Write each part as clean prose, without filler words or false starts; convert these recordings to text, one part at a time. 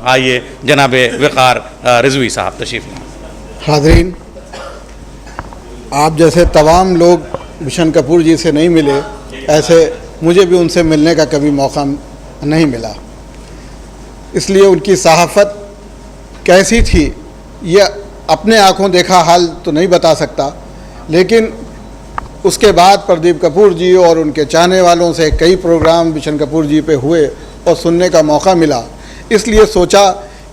आइए जनाब वक़ार रिजवी साहब तशरीफ़ लाएं। हाज़रीन, आप जैसे तमाम लोग बिशन कपूर जी से नहीं मिले, ऐसे मुझे भी उनसे मिलने का कभी मौका नहीं मिला, इसलिए उनकी सहाफ़त कैसी थी ये अपने आँखों देखा हाल तो नहीं बता सकता, लेकिन उसके बाद प्रदीप कपूर जी और उनके चाहने वालों से कई प्रोग्राम बिशन कपूर जी पे हुए और सुनने का मौका मिला। इसलिए सोचा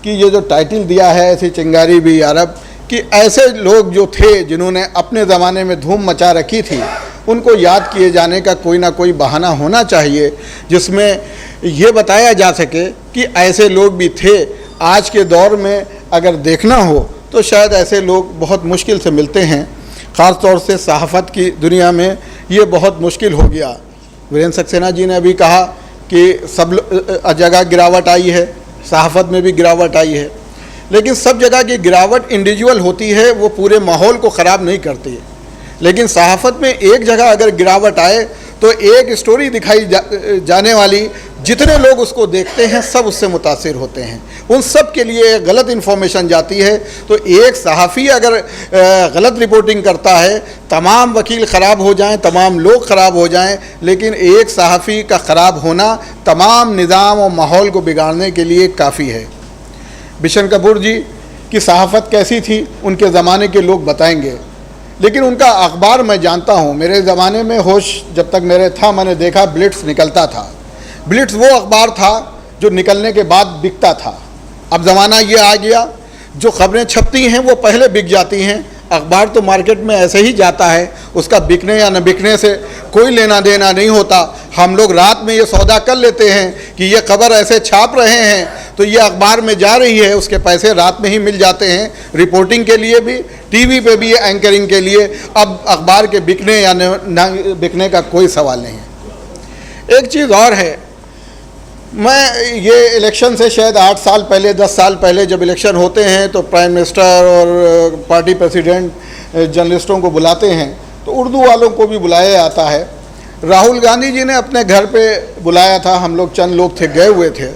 कि ये जो टाइटल दिया है ऐसी चिंगारी भी यारब, कि ऐसे लोग जो थे जिन्होंने अपने ज़माने में धूम मचा रखी थी, उनको याद किए जाने का कोई ना कोई बहाना होना चाहिए जिसमें ये बताया जा सके कि ऐसे लोग भी थे। आज के दौर में अगर देखना हो तो शायद ऐसे लोग बहुत मुश्किल से मिलते हैं, ख़ास तौर से सहाफ़त की दुनिया में ये बहुत मुश्किल हो गया। वीरेंद्र सक्सेना जी ने अभी कहा कि सब जगह गिरावट आई है, सहाफ़त में भी गिरावट आई है, लेकिन सब जगह की गिरावट इंडिविजुअल होती है, वो पूरे माहौल को ख़राब नहीं करती है। लेकिन सहाफ़त में एक जगह अगर गिरावट आए तो एक स्टोरी दिखाई जाने वाली जितने लोग उसको देखते हैं सब उससे मुतासिर होते हैं, उन सब के लिए गलत इन्फॉर्मेशन जाती है। तो एक सहाफ़ी अगर गलत रिपोर्टिंग करता है, तमाम वकील ख़राब हो जाएं, तमाम लोग ख़राब हो जाएं, लेकिन एक सहाफ़ी का ख़राब होना तमाम निज़ाम और माहौल को बिगाड़ने के लिए काफ़ी है। बिशन कपूर जी की सहाफ़त कैसी थी उनके ज़माने के लोग बताएंगे, लेकिन उनका अखबार मैं जानता हूँ। मेरे ज़माने में होश जब तक मेरे था, मैंने देखा ब्लिट्स निकलता था। ब्लिट्स वो अखबार था जो निकलने के बाद बिकता था। अब ज़माना ये आ गया, जो ख़बरें छपती हैं वो पहले बिक जाती हैं। अखबार तो मार्केट में ऐसे ही जाता है, उसका बिकने या न बिकने से कोई लेना देना नहीं होता। हम लोग रात में ये सौदा कर लेते हैं कि ये खबर ऐसे छाप रहे हैं तो ये अखबार में जा रही है, उसके पैसे रात में ही मिल जाते हैं, रिपोर्टिंग के लिए भी, टीवी पे भी, एंकरिंग के लिए। अब अखबार के बिकने या न बिकने का कोई सवाल नहीं है। एक चीज़ और है, मैं ये इलेक्शन से शायद 8 साल पहले, 10 साल पहले जब इलेक्शन होते हैं तो प्राइम मिनिस्टर और पार्टी प्रेसिडेंट जर्नलिस्टों को बुलाते हैं, तो उर्दू वालों को भी बुलाया जाता है। राहुल गांधी जी ने अपने घर पे बुलाया था, हम लोग चंद लोग थे गए हुए थे,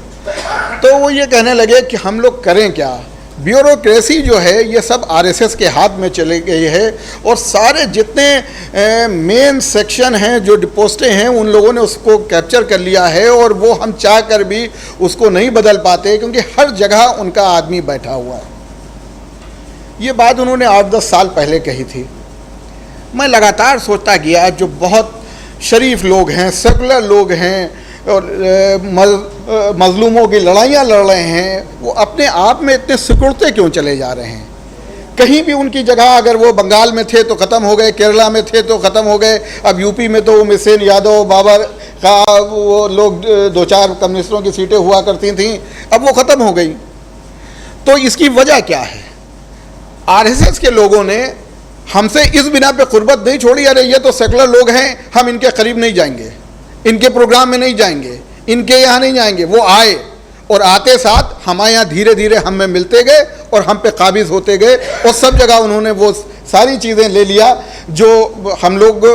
तो वो ये कहने लगे कि हम लोग करें क्या, ब्यूरोक्रेसी जो है ये सब आरएसएस के हाथ में चली गई है और सारे जितने मेन सेक्शन हैं, जो पोस्टें हैं, उन लोगों ने उसको कैप्चर कर लिया है और वो हम चाह कर भी उसको नहीं बदल पाते क्योंकि हर जगह उनका आदमी बैठा हुआ है। ये बात उन्होंने 8-10 साल पहले कही थी। मैं लगातार सोचता गया, जो बहुत शरीफ लोग हैं, सेकुलर लोग हैं और मजलूमों की लड़ाइयाँ लड़ रहे हैं, वो अपने आप में इतने सिकुड़ते क्यों चले जा रहे हैं। कहीं भी उनकी जगह, अगर वो बंगाल में थे तो ख़त्म हो गए, केरला में थे तो ख़त्म हो गए, अब यूपी में तो मिसेन यादव, बाबर का वो लोग 2-4 कम्युनिस्टों की सीटें हुआ करती थीं, अब वो ख़त्म हो गई। तो इसकी वजह क्या है? आरएसएस के लोगों ने हमसे इस बिना पे कुर्बत नहीं छोड़ी, अरे ये तो सेकुलर लोग हैं, हम इनके करीब नहीं जाएंगे, इनके प्रोग्राम में नहीं जाएंगे, इनके यहाँ नहीं जाएंगे। वो आए और आते साथ हमारे यहाँ धीरे धीरे हम में मिलते गए और हम पे काबिज होते गए और सब जगह उन्होंने वो सारी चीज़ें ले लिया जो हम लोग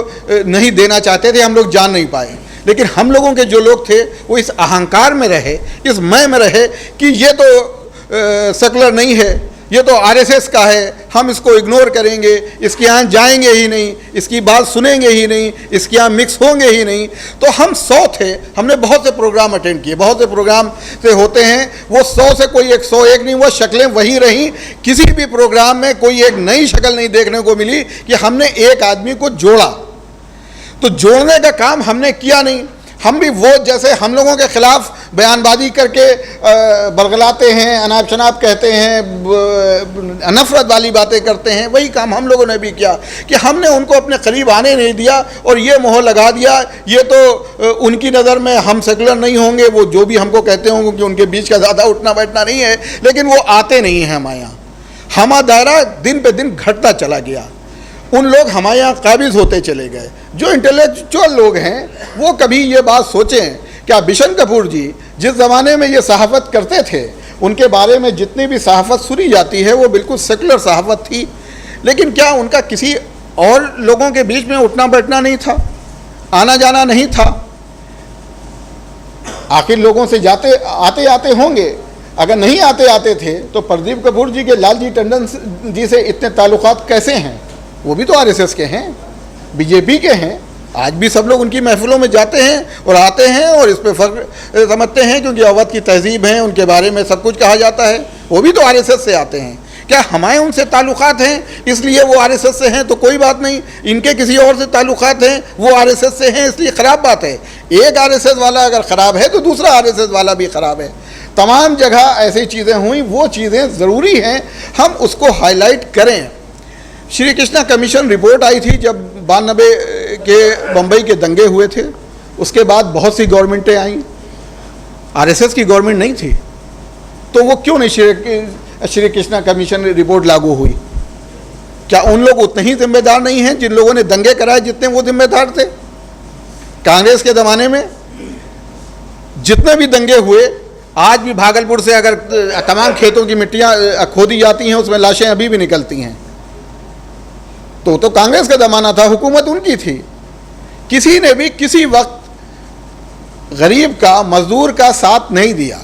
नहीं देना चाहते थे, हम लोग जान नहीं पाए। लेकिन हम लोगों के जो लोग थे वो इस अहंकार में रहे, इस मैं में रहे कि ये तो सेकुलर नहीं है, ये तो आरएसएस का है, हम इसको इग्नोर करेंगे, इसके यहाँ जाएंगे ही नहीं, इसकी बात सुनेंगे ही नहीं, इसके यहाँ मिक्स होंगे ही नहीं। तो हम 100 थे, हमने बहुत से प्रोग्राम अटेंड किए, बहुत से प्रोग्राम से होते हैं, वो 100 से कोई 101 नहीं, वो शक्लें वही रहीं। किसी भी प्रोग्राम में कोई एक नई शक्ल नहीं देखने को मिली कि हमने एक आदमी को जोड़ा। तो जोड़ने का काम हमने किया नहीं। हम भी वो जैसे हम लोगों के ख़िलाफ़ बयानबाजी करके बरगलाते हैं, अनाप शनाप कहते हैं, नफ़रत वाली बातें करते हैं, वही काम हम लोगों ने भी किया कि हमने उनको अपने करीब आने नहीं दिया और ये मोह लगा दिया, ये तो उनकी नज़र में हम सेकुलर नहीं होंगे, वो जो भी हमको कहते होंगे कि उनके बीच का ज़्यादा उठना बैठना नहीं है, लेकिन वो आते नहीं हैं हमारे यहाँ। हमारा दायरा दिन पे दिन घटता चला गया, उन लोग हमारे यहाँ काबिज होते चले गए। जो इंटेलेक्चुअल लोग हैं वो कभी ये बात सोचें, क्या बिशन कपूर जी जिस ज़माने में ये सहाफ़त करते थे, उनके बारे में जितनी भी सहाफ़त सुनी जाती है वो बिल्कुल सेकुलर सहाफ़त थी, लेकिन क्या उनका किसी और लोगों के बीच में उठना बैठना नहीं था, आना जाना नहीं था? आखिर लोगों से आते आते होंगे, अगर नहीं आते थे तो प्रदीप कपूर जी के लालजी टंडन जी से इतने ताल्लुकात कैसे हैं? वो भी तो आरएसएस के हैं, बीजेपी के हैं। आज भी सब लोग उनकी महफिलों में जाते हैं और आते हैं और इस पे फख्र समझते हैं, क्योंकि अवध की तहजीब है, उनके बारे में सब कुछ कहा जाता है। वो भी तो आरएसएस से आते हैं। क्या हमारे उनसे ताल्लुकात हैं इसलिए वो आरएसएस से हैं तो कोई बात नहीं, इनके किसी और से ताल्लुकात हैं वो आरएसएस से हैं इसलिए ख़राब बात है। एक आरएसएस वाला अगर ख़राब है तो दूसरा आरएसएस वाला भी ख़राब है। तमाम जगह ऐसी चीज़ें हुई, वो चीज़ें ज़रूरी हैं हम उसको हाईलाइट करें। श्री कृष्णा कमीशन रिपोर्ट आई थी जब 92 के बम्बई के दंगे हुए थे, उसके बाद बहुत सी गवर्नमेंटें आईं, आरएसएस की गवर्नमेंट नहीं थी, तो वो क्यों नहीं श्री कृष्णा कमीशन रिपोर्ट लागू हुई? क्या उन लोग उतने ही जिम्मेदार नहीं हैं जिन लोगों ने दंगे कराए जितने वो जिम्मेदार थे? कांग्रेस के ज़माने में जितने भी दंगे हुए, आज भी भागलपुर से अगर तमाम खेतों की मिट्टियां खोदी जाती हैं उसमें लाशें अभी भी निकलती हैं। तो कांग्रेस का ज़माना था, हुकूमत उनकी थी। किसी ने भी किसी वक्त गरीब का, मजदूर का साथ नहीं दिया।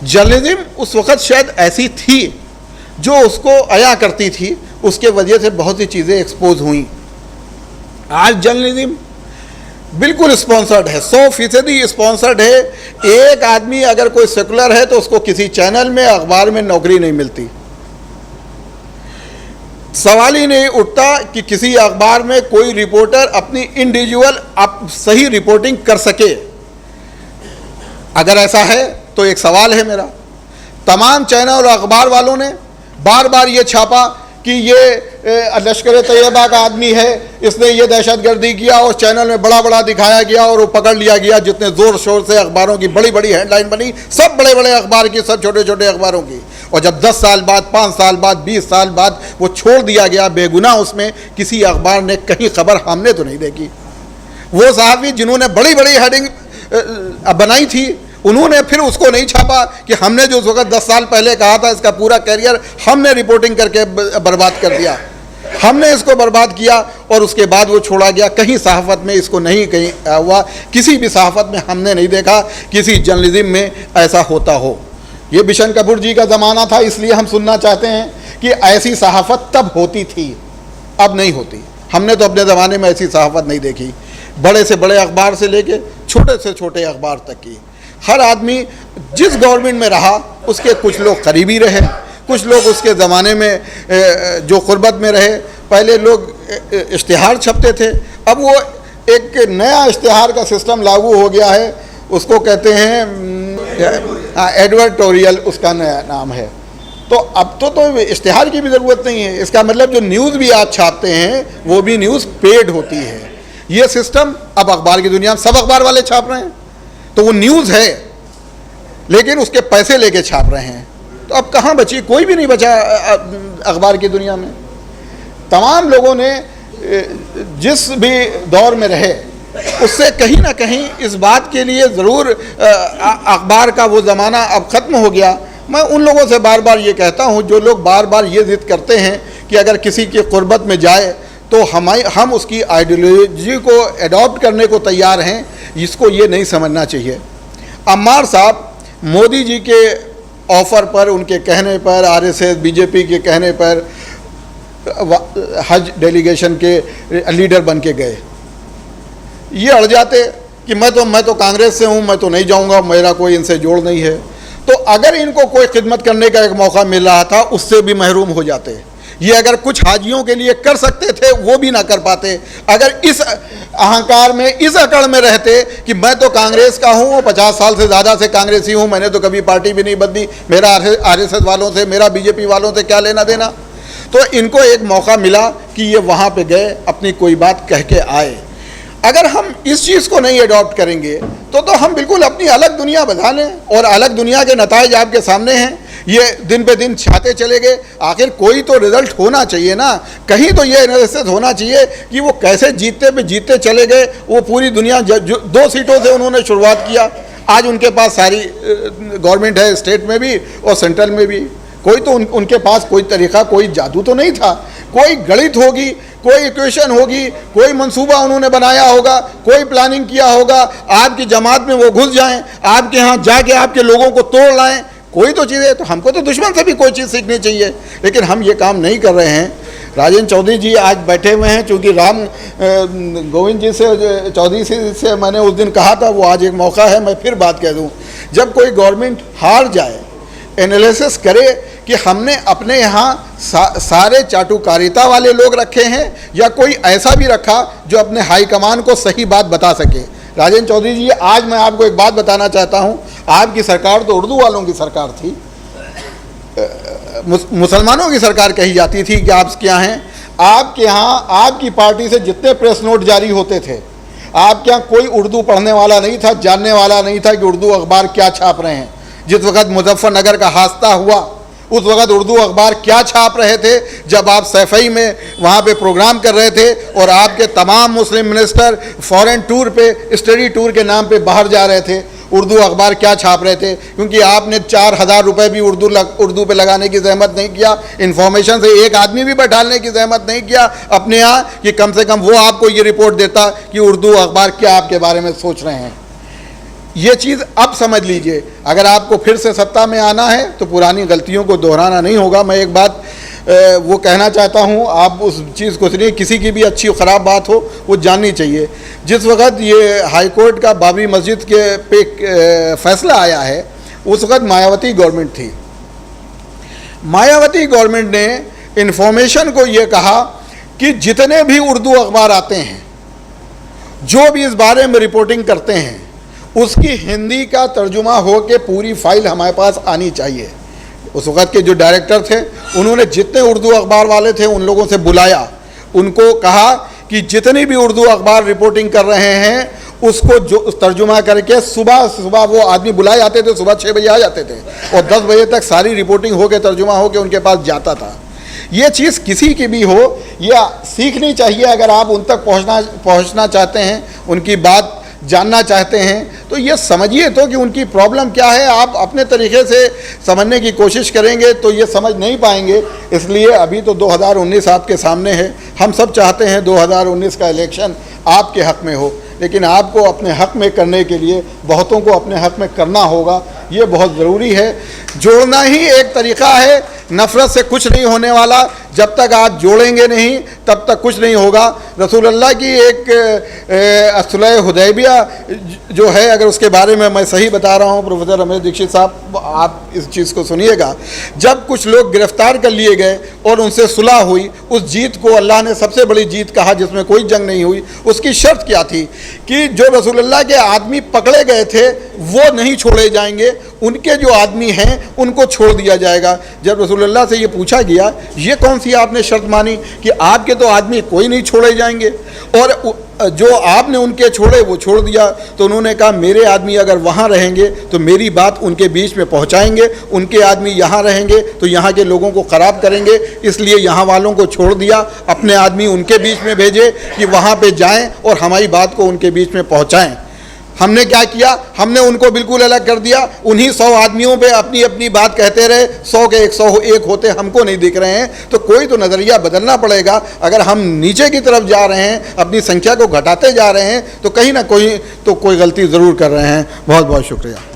जर्नलिज्म उस वक़्त शायद ऐसी थी जो उसको अया करती थी, उसके वजह से बहुत सी चीज़ें एक्सपोज हुई। आज जर्नलिज्म बिल्कुल स्पॉन्सर्ड है, 100% स्पॉन्सर्ड है। एक आदमी अगर कोई सेकुलर है तो उसको किसी चैनल में, अखबार में नौकरी नहीं मिलती। सवाल ही नहीं उठता कि किसी अखबार में कोई रिपोर्टर अपनी इंडिविजुअल सही रिपोर्टिंग कर सके। अगर ऐसा है तो एक सवाल है मेरा, तमाम चैनल और अखबार वालों ने बार बार ये छापा कि ये लश्कर तैयबा का आदमी है, इसने ये दहशतगर्दी किया, और चैनल में बड़ा बड़ा दिखाया गया और वो पकड़ लिया गया। जितने ज़ोर शोर से अखबारों की बड़ी बड़ी हेडलाइन बनी, सब बड़े बड़े अखबार की, सब छोटे छोटे अखबारों की। और जब 10 साल बाद, 5 साल बाद, 20 साल बाद वो छोड़ दिया गया बेगुनाह, उसमें किसी अखबार ने कहीं खबर हमने तो नहीं देखी। वो साहबी जिन्होंने बड़ी बड़ी हेडिंग बनाई थी, उन्होंने फिर उसको नहीं छापा कि हमने जो उस वक्त 10 साल पहले कहा था, इसका पूरा कैरियर हमने रिपोर्टिंग करके बर्बाद कर दिया, हमने इसको बर्बाद किया, और उसके बाद वो छोड़ा गया। कहीं सहाफ़त में इसको नहीं कहीं हुआ, किसी भी सहाफ़त में हमने नहीं देखा किसी जर्नलिज्म में ऐसा होता हो। ये बिशन कपूर जी का ज़माना था, इसलिए हम सुनना चाहते हैं कि ऐसी सहाफ़त तब होती थी, अब नहीं होती। हमने तो अपने ज़माने में ऐसी सहाफ़त नहीं देखी। बड़े से बड़े अखबार से लेके छोटे से छोटे अखबार तक की, हर आदमी जिस गवर्नमेंट में रहा उसके कुछ लोग करीबी रहे, कुछ लोग उसके ज़माने में जो क़ुर्बत में रहे। पहले लोग इश्तिहार छपते थे, अब वो एक नया इश्तिहार का सिस्टम लागू हो गया है, उसको कहते हैं एडवर्टोरियल, उसका नया नाम है। तो अब तो इश्तिहार की भी ज़रूरत नहीं है। इसका मतलब जो न्यूज़ भी आप छापते हैं वो भी न्यूज़ पेड होती है। ये सिस्टम अब अखबार की दुनिया में सब अखबार वाले छाप रहे हैं, तो वो न्यूज़ है लेकिन उसके पैसे लेके छाप रहे हैं। तो अब कहाँ बची? कोई भी नहीं बचा अखबार की दुनिया में। तमाम लोगों ने जिस भी दौर में रहे उससे कहीं ना कहीं इस बात के लिए ज़रूर अखबार का वो ज़माना अब ख़त्म हो गया। मैं उन लोगों से बार बार ये कहता हूँ जो लोग बार बार ये ज़िद करते हैं कि अगर किसी की क़ुर्बत में जाए तो हम उसकी आइडियोलॉजी को एडॉप्ट करने को तैयार हैं, इसको ये नहीं समझना चाहिए। अम्मार साहब मोदी जी के ऑफ़र पर, उनके कहने पर, आरएसएस बीजेपी के कहने पर हज डेलीगेशन के लीडर बन के गए। ये अड़ जाते कि मैं तो कांग्रेस से हूँ, मैं तो नहीं जाऊँगा, मेरा कोई इनसे जोड़ नहीं है। तो अगर इनको कोई खिदमत करने का एक मौका मिल रहा था उससे भी महरूम हो जाते। ये अगर कुछ हाजियों के लिए कर सकते थे वो भी ना कर पाते। अगर इस अहंकार में, इस अकड़ में रहते कि मैं तो कांग्रेस का हूँ, 50 साल से ज़्यादा से कांग्रेसी हूँ, मैंने तो कभी पार्टी भी नहीं बदली, मेरा आरएसएस वालों से, मेरा बीजेपी वालों से क्या लेना देना। तो इनको एक मौका मिला कि ये वहाँ पे गए, अपनी कोई बात कह के आए। अगर हम इस चीज़ को नहीं अडॉप्ट करेंगे तो हम बिल्कुल अपनी अलग दुनिया बना लें, और अलग दुनिया के नताइज आपके सामने हैं। ये दिन पे दिन छाते चले गए। आखिर कोई तो रिजल्ट होना चाहिए ना, कहीं तो ये एनालिसिस होना चाहिए कि वो कैसे जीतते चले गए। वो पूरी दुनिया 2 सीटों से उन्होंने शुरुआत किया, आज उनके पास सारी गवर्नमेंट है, स्टेट में भी और सेंट्रल में भी। कोई तो उनके पास कोई तरीक़ा, कोई जादू तो नहीं था। कोई गणित होगी, कोई इक्वेशन होगी, कोई मंसूबा उन्होंने बनाया होगा, कोई प्लानिंग किया होगा, आपकी जमात में वो घुस जाएं, आपके यहाँ जाके आपके लोगों को तोड़ लाएं। कोई तो चीज़ है, तो हमको तो दुश्मन से भी कोई चीज़ सीखनी चाहिए, लेकिन हम ये काम नहीं कर रहे हैं। राजेंद्र चौधरी जी आज बैठे हुए हैं, चूँकि राम गोविंद जी से चौधरी से मैंने उस दिन कहा था, वो आज एक मौका है मैं फिर बात कह दूँ। जब कोई गवर्नमेंट हार जाए, एनालिसिस करे कि हमने अपने यहाँ सारे चाटुकारिता वाले लोग रखे हैं या कोई ऐसा भी रखा जो अपने हाईकमान को सही बात बता सके। राजेंद्र चौधरी जी, आज मैं आपको एक बात बताना चाहता हूँ, आपकी सरकार तो उर्दू वालों की सरकार थी, मुसलमानों की सरकार कही जाती थी कि आपके यहाँ हैं। आपके यहाँ आपकी पार्टी से जितने प्रेस नोट जारी होते थे, आपके यहाँ कोई उर्दू पढ़ने वाला नहीं था, जानने वाला नहीं था कि उर्दू अखबार क्या छाप रहे हैं। जिस वक्त मुजफ्फरनगर का हादसा हुआ, उस वक्त उर्दू अखबार क्या छाप रहे थे, जब आप सैफई में वहाँ पे प्रोग्राम कर रहे थे और आपके तमाम मुस्लिम मिनिस्टर फॉरेन टूर पे, स्टडी टूर के नाम पे बाहर जा रहे थे, उर्दू अखबार क्या छाप रहे थे? क्योंकि आपने 4,000 रुपये भी उर्दू पे लगाने की जहमत नहीं किया, इन्फॉर्मेशन से एक आदमी भी बैठाने की जहमत नहीं किया अपने यहाँ कि कम से कम वो आपको ये रिपोर्ट देता कि उर्दू अखबार क्या आपके बारे में सोच रहे हैं। ये चीज़ अब समझ लीजिए, अगर आपको फिर से सत्ता में आना है तो पुरानी गलतियों को दोहराना नहीं होगा। मैं एक बात वो कहना चाहता हूँ, आप उस चीज़ को सुनिए, किसी की भी अच्छी ख़राब बात हो वो जाननी चाहिए। जिस वक्त ये हाई कोर्ट का बाबरी मस्जिद के पे फैसला आया है, उस वक्त मायावती गवर्नमेंट थी। मायावती गवर्नमेंट ने इन्फॉर्मेशन को ये कहा कि जितने भी उर्दू अखबार आते हैं, जो भी इस बारे में रिपोर्टिंग करते हैं, उसकी हिंदी का तर्जुमा हो के पूरी फाइल हमारे पास आनी चाहिए। उस वक्त के जो डायरेक्टर थे, उन्होंने जितने उर्दू अखबार वाले थे उन लोगों से बुलाया, उनको कहा कि जितनी भी उर्दू अखबार रिपोर्टिंग कर रहे हैं उसको जो तर्जुमा करके सुबह वो आदमी बुलाए जाते थे, सुबह 6 बजे आ जाते थे और 10 बजे तक सारी रिपोर्टिंग हो के तर्जुमा हो के उनके पास जाता था। ये चीज़ किसी की भी हो, यह सीखनी चाहिए। अगर आप उन तक पहुँचना चाहते हैं, उनकी बात जानना चाहते हैं, तो ये समझिए तो कि उनकी प्रॉब्लम क्या है। आप अपने तरीके से समझने की कोशिश करेंगे तो ये समझ नहीं पाएंगे। इसलिए अभी तो 2019 आपके सामने है, हम सब चाहते हैं 2019 का इलेक्शन आपके हक़ में हो, लेकिन आपको अपने हक़ में करने के लिए बहुतों को अपने हक़ में करना होगा, ये बहुत ज़रूरी है। जोड़ना ही एक तरीक़ा है, नफ़रत से कुछ नहीं होने वाला। जब तक आप जोड़ेंगे नहीं तब तक कुछ नहीं होगा। रसूलुल्लाह की एक सुलह हुदैबिया जो है, अगर उसके बारे में मैं सही बता रहा हूँ, प्रोफेसर रमेश दीक्षित साहब आप इस चीज़ को सुनिएगा। जब कुछ लोग गिरफ्तार कर लिए गए और उनसे सुलह हुई, उस जीत को अल्लाह ने सबसे बड़ी जीत कहा जिसमें कोई जंग नहीं हुई। उसकी शर्त क्या थी कि जो रसूलुल्लाह के आदमी पकड़े गए थे वो नहीं छोड़े जाएंगे, उनके जो आदमी हैं उनको छोड़ दिया जाएगा। जब रसूलुल्लाह से ये पूछा गया, ये कौन सी आपने शर्त मानी कि आपके तो आदमी कोई नहीं छोड़े जाएंगे और जो आपने उनके छोड़े वो छोड़ दिया, तो उन्होंने कहा मेरे आदमी अगर वहाँ रहेंगे तो मेरी बात उनके बीच में पहुँचाएंगे, उनके आदमी यहाँ रहेंगे तो यहाँ के लोगों को ख़राब करेंगे, इसलिए यहाँ वालों को छोड़ दिया, अपने आदमी उनके बीच में भेजे कि वहाँ पे जाएं और हमारी बात को उनके बीच में पहुँचाएं। हमने क्या किया, हमने उनको बिल्कुल अलग कर दिया। उन्हीं 100 आदमियों पे अपनी अपनी बात कहते रहे, 100 के 101 होते हमको नहीं दिख रहे हैं। तो कोई तो नज़रिया बदलना पड़ेगा। अगर हम नीचे की तरफ जा रहे हैं, अपनी संख्या को घटाते जा रहे हैं, तो कहीं ना कोई गलती ज़रूर कर रहे हैं। बहुत बहुत शुक्रिया।